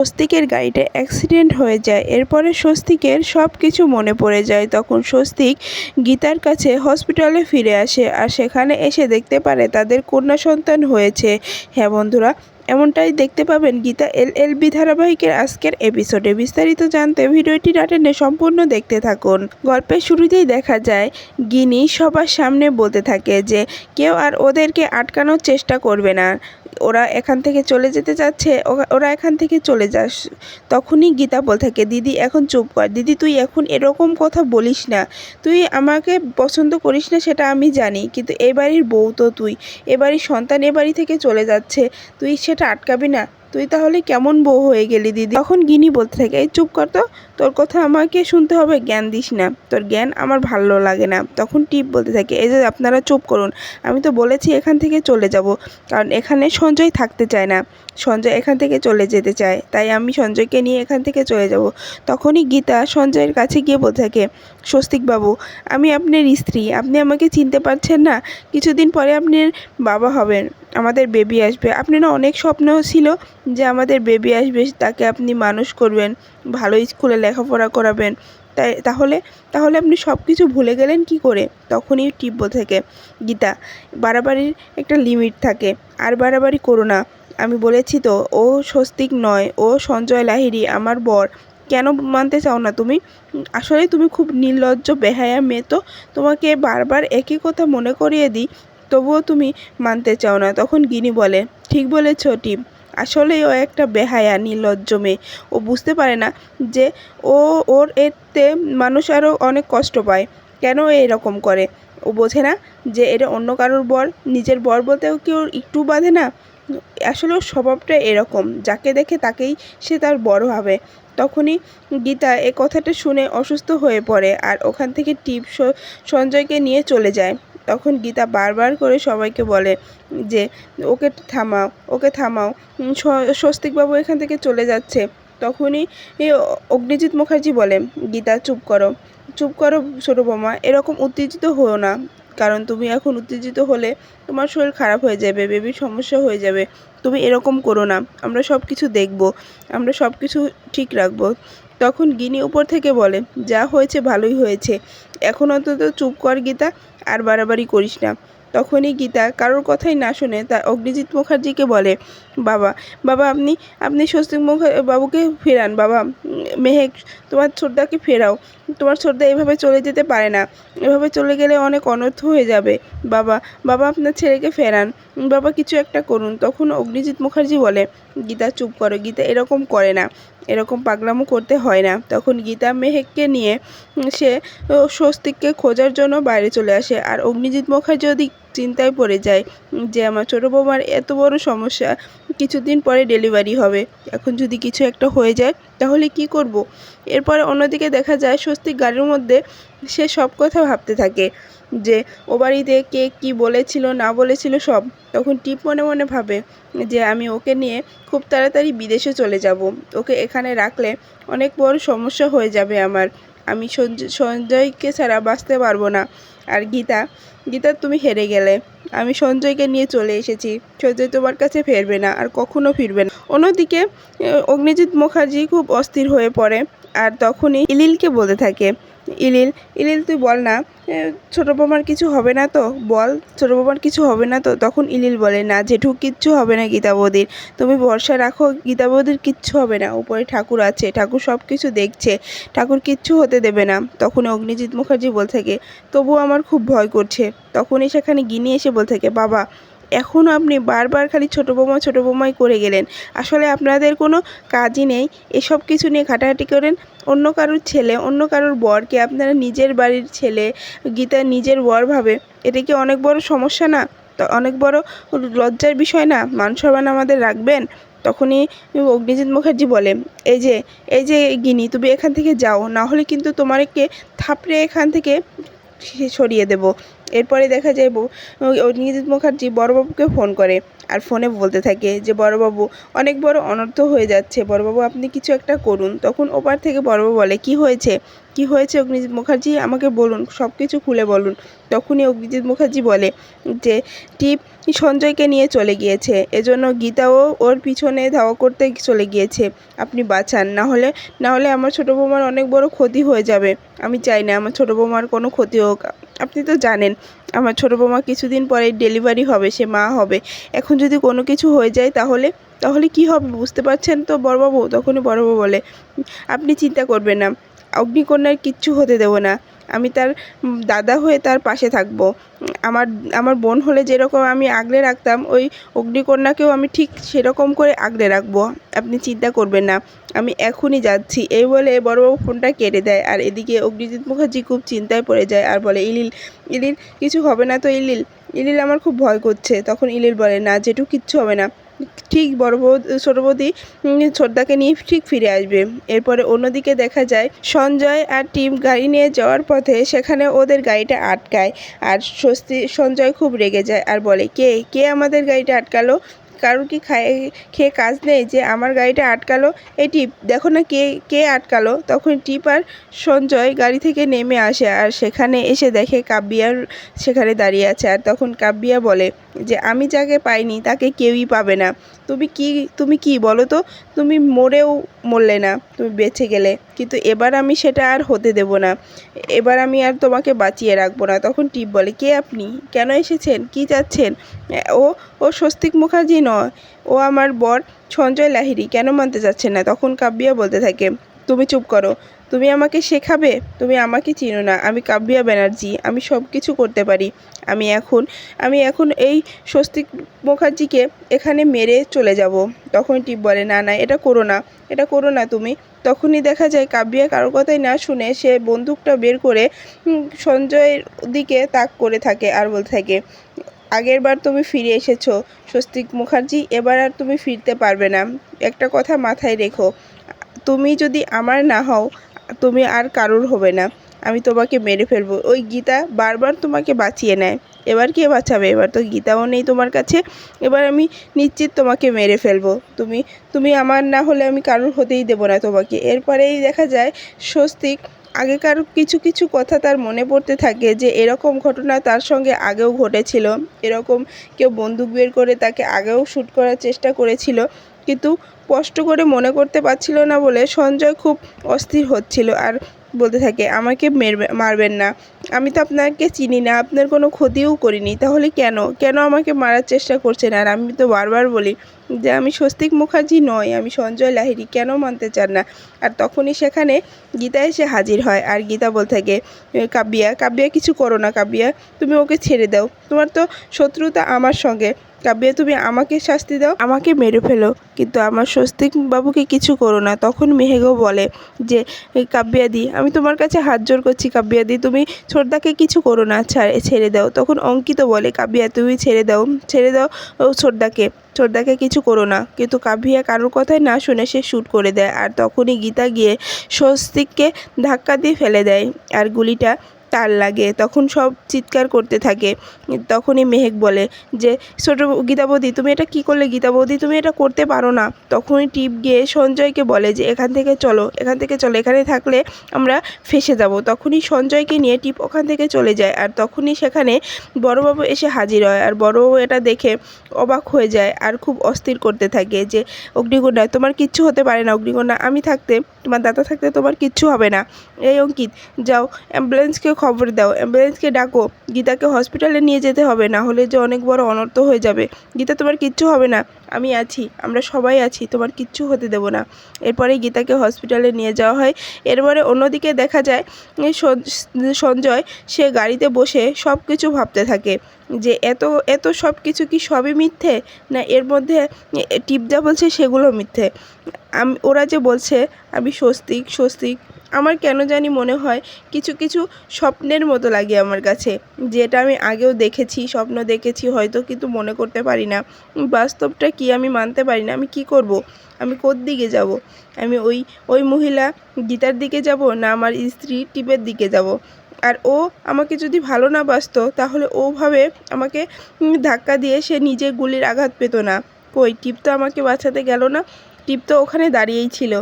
স্বস্তিকের গাড়িটা অ্যাক্সিডেন্ট হয়ে যায়। এরপরে স্বস্তিকের সব কিছু মনে পড়ে যায়। তখন স্বস্তিক গীতার কাছে হসপিটালে ফিরে আসে আর সেখানে এসে দেখতে পারে তাদের কন্যা সন্তান হয়েছে। হ্যাঁ বন্ধুরা, এমনটাই দেখতে পাবেন গীতা এলএলবি ধারাবাহিকের আজকের এপিসোডে। বিস্তারিত জানতে ভিডিওটি না টেনে সম্পূর্ণ দেখতে থাকুন। গল্পের শুরুতেই দেখা যায় গিনি সবার সামনে বলতে থাকে যে কেউ আর ওদেরকে আটকানোর চেষ্টা করবে না, ওরা এখান থেকে চলে যেতে চাচ্ছে, ওরা এখান থেকে চলে যাস। তখনই গীতা বলতে থাকে দিদি এখন চুপ কর, দিদি তুই এখন এরকম কথা বলিস না, তুই আমাকে পছন্দ করিস না সেটা আমি জানি, কিন্তু এ বাড়ির বউ তো তুই, এ বাড়ির সন্তান এ বাড়ি থেকে চলে যাচ্ছে, তুই সেটা আটকাবি না? তুই তাহলে কেমন বউ হয়ে গেলি দিদি? তখন গিনি বলতে থাকে এই চুপ কর তো, তোর কথা আমাকে শুনতে হবে, জ্ঞান দিস না, তোর জ্ঞান আমার ভালো লাগে না। তখন টিপ বলতে থাকে এই যে আপনারা চুপ করুন, আমি তো বলেছি এখান থেকে চলে যাব, কারণ এখানে সঞ্জয় থাকতে চায় না, সঞ্জয় এখান থেকে চলে যেতে চায়, তাই আমি সঞ্জয়কে নিয়ে এখান থেকে চলে যাব। তখনই গীতা সঞ্জয়ের কাছে গিয়ে বলতে থাকে স্বস্তিকবাবু, আমি আপনার স্ত্রী, আপনি আমাকে চিনতে পারছেন না? কিছুদিন পরে আপনার বাবা হবেন, আমাদের বেবি আসবে, আপনার অনেক স্বপ্ন ছিল যে আমাদের বেবি আসবে, তাকে আপনি মানুষ করবেন, ভালো স্কুলে লেখাপড়া করাবেন, তাহলে তাহলে আপনি সব কিছু ভুলে গেলেন কি করে? তখনই টিপ বলতে থাকে গীতা, বাড়াবাড়ির একটা লিমিট থাকে, আর বাড়াবাড়ি করো না, আমি বলেছি তো ও স্বস্তিক নয়, ও সঞ্জয় লাহিড়ী আমার বর, কেন মানতে চাও না তুমি? আসলে তুমি খুব নির্লজ্জ বেহায়া মেয়ে, তো তোমাকে বারবার একই কথা মনে করিয়ে দিই তবুও তুমি মানতে চাও না। তখন গিনি বলে ঠিক বলেছ টিপ, আসলেই ও একটা বেহায়া নির্লজ্জ মেয়ে, ও বুঝতে পারে না যে ওর এতে মানুষ আরও অনেক কষ্ট পায়, কেন ও এরকম করে? ও বোঝে না যে এটা অন্য কারোর বর, নিজের বর বলতেও কি ওর একটু বাঁধে না? আসলে ওর স্বভাবটা এরকম, যাকে দেখে তাকেই সে তার বড় হবে। তখনই গীতা এ কথাটা শুনে অসুস্থ হয়ে পড়ে আর ওখান থেকে টিপ সঞ্জয়কে নিয়ে চলে যায়। তখন গীতা বারবার করে সবাইকে বলে যে ওকে থামাও, ওকে থামাও, স্বস্তিকবাবু এখান থেকে চলে যাচ্ছে। তখনই অগ্নিজিৎ মুখার্জি বলে গীতা চুপ করো, চুপ করো ছোটো বৌমা, এরকম উত্তেজিত হও না, কারণ তুমি এখন উত্তেজিত হলে তোমার শরীর খারাপ হয়ে যাবে, বেবির সমস্যা হয়ে যাবে, তুমি এরকম করো না, আমরা সব কিছু দেখব, আমরা সব কিছু ঠিক রাখবো। তখন গিনি উপর থেকে বলে যা হয়েছে ভালোই হয়েছে, এখন অন্তত চুপ কর গীতা, আর বাড়াবাড়ি করিস না। তখনই গীতা কারোর কথাই না শুনে তার অগ্নিজিৎ মুখার্জিকে বলে বাবা, বাবা আপনি আপনি স্বস্তিক বাবুকে ফেরান, বাবা মেহেক তোমার ছোটদাকে ফেরাও, তোমার ছোটদা এভাবে চলে যেতে পারে না, এভাবে চলে গেলে অনেক অনর্থ হয়ে যাবে, বাবা, বাবা আপনার ছেলেকে ফেরান, বাবা কিছু একটা করুন। তখন অগ্নিজিৎ মুখার্জি বলে গীতা চুপ করো, গীতা এরকম করে না, এরকম পাগলামো করতে হয় না। তখন গীতা মেহেককে নিয়ে সে স্বস্তিককে খোঁজার জন্য বাইরে চলে আসে আর অগ্নিজিৎ মুখার্জি ওদিক চিন্তায় পড়ে যায় যে আমার ছোটো বৌমার এত বড় সমস্যা, কিছুদিন পরে ডেলিভারি হবে, এখন যদি কিছু একটা হয়ে যায় তাহলে কি করব। এরপরে অন্যদিকে দেখা যায় স্বস্তিক গাড়ির মধ্যে সে সব কথা ভাবতে থাকে যে ও বাড়িতে কে কী বলেছিল না বলেছিল সব। তখন টিপ মনে মনে ভাবে যে আমি ওকে নিয়ে খুব তাড়াতাড়ি বিদেশে চলে যাব, ওকে এখানে রাখলে অনেক বড় সমস্যা হয়ে যাবে আমার, আমি সঞ্জয়কে ছাড়া বাঁচতে পারবো না। আর গীতা, গীতা তুমি হেরে গেলে, আমি সঞ্জয়কে নিয়ে চলে এসেছি, সঞ্জয় তোমার কাছে ফিরবে না, আর কখনো ফিরবে না। অন্যদিকে অগ্নিজিৎ মুখার্জি খুব অস্থির হয়ে পড়ে আর তখনই ইলিলকে বলতে থাকে ইলিল, ইলিল তুই বল না, ছোটো বৌমার কিছু হবে না তো, বল ছোটো বৌমার কিছু হবে না তো? তখন ইলিল বলে না জেঠু, কিচ্ছু হবে না গীতা বৌদির, তুমি ভরসা রাখো, গীতা বৌদির কিচ্ছু হবে না, উপরে ঠাকুর আছে, ঠাকুর সব কিছু দেখছে, ঠাকুর কিচ্ছু হতে দেবে না। তখন অগ্নিজিৎ মুখার্জি বলতে থাকে তবুও আমার খুব ভয় করছে। তখনই সেখানে গিনি এসে বলতে থাকে বাবা, এখনও আপনি বারবার খালি ছোটো বৌমাই করে গেলেন, আসলে আপনাদের কোনো কাজই নেই, এসব কিছু নিয়ে ঘাটাঘাটি করেন, অন্য কারোর ছেলে, অন্য কারোর বরকে আপনারা নিজের বাড়ির ছেলে, গীতা নিজের বর ভাবে, এটা কি অনেক বড় সমস্যা না? তো অনেক বড় লজ্জার বিষয় না? মান সম্মান আমাদের রাখবেন। তখনই অগ্নিজিৎ মুখার্জি বলে এই যে গিনি, তুমি এখান থেকে যাও, না হলে কিন্তু তোমাকে থাপড়ে এখান থেকে সরিয়ে দেব। এরপরে দেখা যায় অগ্নিজিৎ মুখার্জি বড়বাবুকে ফোন করে আর ফোনে বলতে থাকে যে বড়বাবু অনেক বড় অনর্থ হয়ে যাচ্ছে, বড়বাবু আপনি কিছু একটা করুন। তখন ওপার থেকে বড়বাবু বলে কি হয়েছে, কি কি হয়েছে অগ্নিজিৎ মুখার্জি, আমাকে বলুন, সব কিছু খুলে বলুন। তখনই অগ্নিজিৎ মুখার্জি বলে যে টিপ সঞ্জয়কে নিয়ে চলে গিয়েছে, এজন্য গীতাও ওর পিছনে ধাওয়া করতে চলে গিয়েছে। আপনি বাঁচান, না হলে আমার ছোটো বৌমার অনেক বড় ক্ষতি হয়ে যাবে। আমি চাই না আমার ছোটো বৌমার কোনো ক্ষতি হোক। আপনি তো জানেন আমার ছোটো বৌমা কিছুদিন পরে ডেলিভারি হবে, সে মা হবে। এখন যদি কোনো কিছু হয়ে যায় তাহলে কি হবে বুঝতে পারছেন তো বড়বাবু? তখনই বড়বাবু বলে আপনি চিন্তা করবেন না, অগ্নিকন্যার কিচ্ছু হতে দেব না। আমি তার দাদা হয়ে তার পাশে থাকবো। আমার আমার বোন হলে যেরকম আমি আগলে রাখতাম, ওই অগ্নিকন্যাকেও আমি ঠিক সেরকম করে আগলে রাখবো। আপনি চিন্তা করবেন না, আমি এখনই যাচ্ছি। এই বলে বড়বাবু ফোনটা কেটে দেয়। আর এদিকে অগ্নিজিৎ মুখার্জি খুব চিন্তায় পড়ে যায় আর বলে ইলিল কিছু হবে না তো ইলিল আমার খুব ভয় করছে। তখন ইলিল বলে না জেঠু, কিচ্ছু হবে না, ঠিক ছোটো বৌদি ছোটদাকে নিয়ে ঠিক ফিরে আসবে। এরপরে অন্যদিকে দেখা যায় সঞ্জয় আর টিম গাড়ি নিয়ে যাওয়ার পথে সেখানে ওদের গাড়িটা আটকায়। আর সঞ্জয় খুব রেগে যায় আর বলে কে আমাদের গাড়িটা আটকালো? কারোর কি খেয়ে কাজ নেই যে আমার গাড়িটা আটকালো? এই টিপ দেখো না কে আটকালো। তখন টিপ আর সঞ্জয় গাড়ি থেকে নেমে আসে আর সেখানে এসে দেখে কাব্বিয়ার সেখানে দাঁড়িয়ে আছে। আর তখন কাব্বিয়া বলে যে আমি যাকে পাইনি তাকে কেউই পাবে না। তুমি কি বলো তো? তুমি মরলে না, তুমি বেঁচে গেলে, কিন্তু এবার আমি সেটা আর হতে দেব না। এবার আমি আর তোমাকে বাঁচিয়ে রাখবো না। তখন টিপ বলে কে আপনি, কেন এসেছেন, কি চাচ্ছেন? ও ও স্বস্তিক মুখার্জি নয়, ও আমার বর সঞ্জয় লাহিড়ী, কেন মানতে চাচ্ছেন না? তখন কাব্বিয়া বলতে থাকে তুমি চুপ করো, তুমি আমাকে শেখাবে? তুমি আমাকে চিনো না, আমি কাব্বিয়া ব্যানার্জি, আমি সব কিছু করতে পারি। আমি এখন এই স্বস্তিক মুখার্জিকে এখানে মেরে চলে যাব। তখন টিপ বলে না এটা করো না তুমি। তখনই দেখা যায় কাব্বিয়া কারোর কথাই না শুনে সে বন্দুকটা বের করে সঞ্জয়ের দিকে তাক করে থাকে আর বলতে থাকে আগের বার তুমি ফিরে এসেছো স্বস্তিক মুখার্জি, এবার আর তুমি ফিরতে পারবে না। একটা কথা মাথায় রেখো, তুমি যদি আমার না হও তুমি আর কারোর হবে না। আমি তোমাকে মেরে ফেলবো। ওই গীতা বারবার তোমাকে বাঁচিয়ে নেয়, এবার কে বাঁচাবে? এবার তো গীতাও নেই তোমার কাছে, এবার আমি নিশ্চিত তোমাকে মেরে ফেলবো। তুমি আমার না হলে আমি কারোর হতেই দেবো না তোমাকে। এরপরেই দেখা যায় স্বস্তিক আগেকার কিছু কথা তার মনে পড়তে থাকে যে এরকম ঘটনা তার সঙ্গে আগেও ঘটেছিল, এরকম কেউ বন্দুক বের করে তাকে আগেও শ্যুট করার চেষ্টা করেছিল, কিন্তু স্পষ্ট করে মনে করতে পারছিল না বলে সঞ্জয় খুব অস্থির হচ্ছিল আর বলতে থাকে আমাকে মারবেন না, আমি তো আপনাকে চিনি না, আপনার কোনো ক্ষতিও করিনি, তাহলে কেন আমাকে মারার চেষ্টা করছেন? আর আমি তো বারবার বলি যে আমি স্বস্তিক মুখার্জি নই, আমি সঞ্জয় লাহিড়ী, কেন মানতে চান না? আর তখনই সেখানে গীতা এসে হাজির হয় আর গীতা বলতে থাকে কাব্বিয়া কিছু করো না, কাব্বিয়া তুমি ওকে ছেড়ে দাও, তোমার তো শত্রুতা আমার সঙ্গে। কাব্বিয়া তুমি আমাকে শাস্তি দাও, আমাকে মেরে ফেলো, কিন্তু আমার স্বস্তিক বাবুকে কিছু করো না। তখন মেহেগও বলে যে কাব্বিয়াদি আমি তোমার কাছে হাত জোড় করছি, কাব্বিয়াদি তুমি ছোটদাকে কিছু করো না, ছেড়ে দাও। তখন অঙ্কিত বলে কাব্বিয়া তুমি ছেড়ে দাও ও ছোটদাকে কিছু করো না, কিন্তু কাব্বিয়া কারোর কথাই না শুনে সে শ্যুট করে দেয়। আর তখনই গীতা গিয়ে স্বস্তিককে ধাক্কা দিয়ে ফেলে দেয় আর গুলিটা তার লাগে। তখন সব চিৎকার করতে থাকে। তখনই মেহেক বলে যে ছোটো গীতা বৌদি তুমি এটা কী করলে, গীতা বৌদি তুমি এটা করতে পারো না। তখনই টিপ গিয়ে সঞ্জয়কে বলে যে এখান থেকে চলো, এখানে থাকলে আমরা ফেঁসে যাব। তখনই সঞ্জয়কে নিয়ে টিপ ওখান থেকে চলে যায়। আর তখনই সেখানে বড়বাবু এসে হাজির হয় আর বড়বাবু এটা দেখে অবাক হয়ে যায় আর খুব অস্থির করতে থাকে যে অগ্নিকন্যা তোমার কিচ্ছু হতে পারে না, অগ্নিকন্যা আমি থাকতে, তোমার দাদা থাকতে তোমার কিচ্ছু হবে না। এই অঙ্কিত যাও অ্যাম্বুলেন্সকে খবর দাও, অ্যাম্বুলেন্সকে ডাকো, গীতাকে হসপিটালে নিয়ে যেতে হবে, না হলে যে অনেক বড় অনর্থ হয়ে যাবে। গীতা তোমার কিচ্ছু হবে না, আমি আছি, আমরা সবাই আছি, তোমার কিচ্ছু হতে দেবো না। এরপরে গীতাকে হসপিটালে নিয়ে যাওয়া হয়। এরপরে অন্যদিকে দেখা যায় সঞ্জয় সে গাড়িতে বসে সব কিছু ভাবতে থাকে যে এত সব কিছু কি সবই মিথ্যে, না এর মধ্যে টিপ যা বলছে সেগুলো মিথ্যে। ওরা যে বলছে আমি স্বস্তিক, আমার কেন জানি মনে হয় কিছু স্বপ্নের মতো লাগে আমার কাছে, যেটা আমি আগেও দেখেছি, স্বপ্ন দেখেছি হয়তো, কিন্তু মনে করতে পারি না বাস্তবটা কি, আমি মানতে পারি না। আমি কি করব? আমি কোন দিকে যাব? আমি ওই মহিলা গীতার দিকে যাব, না আমার স্ত্রী টিপের দিকে যাব? আর ও আমাকে যদি ভালো না বাসতো তাহলে ওভাবে আমাকে ধাক্কা দিয়ে সে নিজে গুলির আঘাত পেত না। কই টিপ তো আমাকে বাঁচাতে গেল না, টিপ তো ওখানে দাঁড়িয়েই ছিল।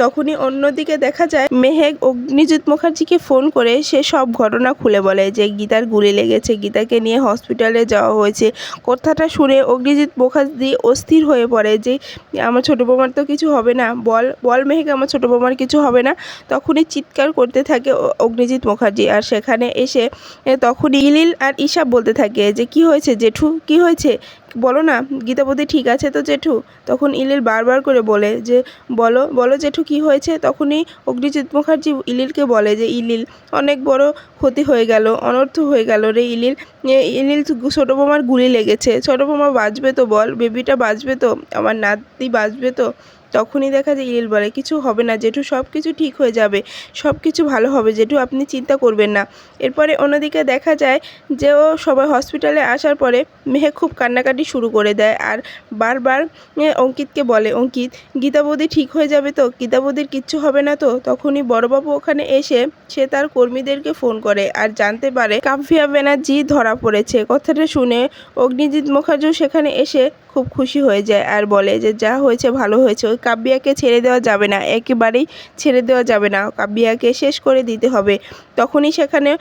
তখনই অন্যদিকে দেখা যায় মেহেক অগ্নিজিৎ মুখার্জিকে ফোন করে সে সব ঘটনা খুলে বলে যে গীতার গুলি লেগেছে, গীতাকে নিয়ে হসপিটালে যাওয়া হয়েছে। কথাটা শুনে অগ্নিজিৎ মুখার্জি অস্থির হয়ে পড়ে যে আমার ছোটো বৌমার তো কিছু হবে না, বল বল মেহেক আমার ছোটো বৌমার কিছু হবে না। তখনই চিৎকার করতে থাকে অগ্নিজিৎ মুখার্জি। আর সেখানে এসে তখনই ইলিল আর ঈশা বলতে থাকে যে কি হয়েছে জেঠু, কি হয়েছে বলো না, গীতাবতী ঠিক আছে তো জেঠু? তখন ইলিল বারবার করে বলে যে বলো বলো জেঠু কী হয়েছে। তখনই অগ্নিজিৎ মুখার্জি ইলিলকে বলে যে ইলিল অনেক বড় ক্ষতি হয়ে গেল, অনর্থ হয়ে গেল রে ইলিল। ইলিল ছোটো বৌমার গুলি লেগেছে, ছোটো বৌমা বাঁচবে তো বল, বেবিটা বাঁচবে তো, আমার নাতি বাঁচবে তো? তখনই দেখা যায় ইলিল বলে কিছু হবে না জেঠু, সব কিছু ঠিক হয়ে যাবে, সব কিছু ভালো হবে জেঠু, আপনি চিন্তা করবেন না। এরপরে অন্যদিকে দেখা যায় যে ও সবাই হসপিটালে আসার পরে মেহেক খুব কান্নাকাটি শুরু করে দেয় আর বারবার অঙ্কিতকে বলে অঙ্কিত গীতাবতী ঠিক হয়ে যাবে তো, গীতাবতীর কিচ্ছু হবে না তো? তখনই বড়বাবু ওখানে এসে সে তার কর্মীদেরকে ফোন করে আর জানতে পারে কাফিয়া ব্যানার্জি ধরা পড়েছে। কথাটা শুনে অগ্নিজিৎ মুখার্জিও সেখানে এসে খুব খুশি হয়ে যায় আর বলে যে যা হয়েছে ভালো হয়েছে, ওই কাব্যাকে ছেড়ে দেওয়া যাবে না, একেবারেই ছেড়ে দেওয়া যাবে না, কাব্যাকে শেষ করে দিতে হবে। তখনই সেখানে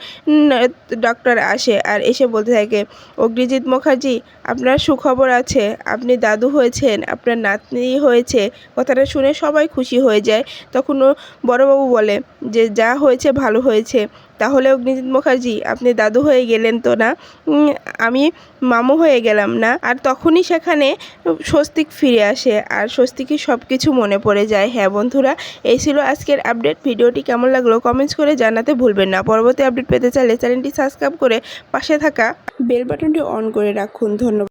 ডক্টর আসে আর এসে বলতে থাকে অগ্নিজিৎ মুখার্জি আপনার সুখবর আছে, আপনি দাদু হয়েছেন, আপনার নাতনি হয়েছে। কথাটা শুনে সবাই খুশি হয়ে যায়। তখন বড়বাবু বলে যে যা হয়েছে ভালো হয়েছে। তাহলে অগ্নিজিৎ মুখার্জি আপনি দাদু হয়ে গেলেন তো না, আমি মামু হয়ে গেলাম না? আর তখনই সেখানে স্বস্তিক ফিরে আসে আর স্বস্তিকের সব কিছু মনে পড়ে যায়। হ্যাঁ বন্ধুরা, এই ছিল আজকের আপডেট। ভিডিওটি কেমন লাগলো কমেন্টস করে জানাতে ভুলবেন না। পরবর্তী আপডেট পেতে চাইলে চ্যানেলটি সাবস্ক্রাইব করে পাশে থাকা বেল বাটনটি অন করে রাখুন। ধন্যবাদ।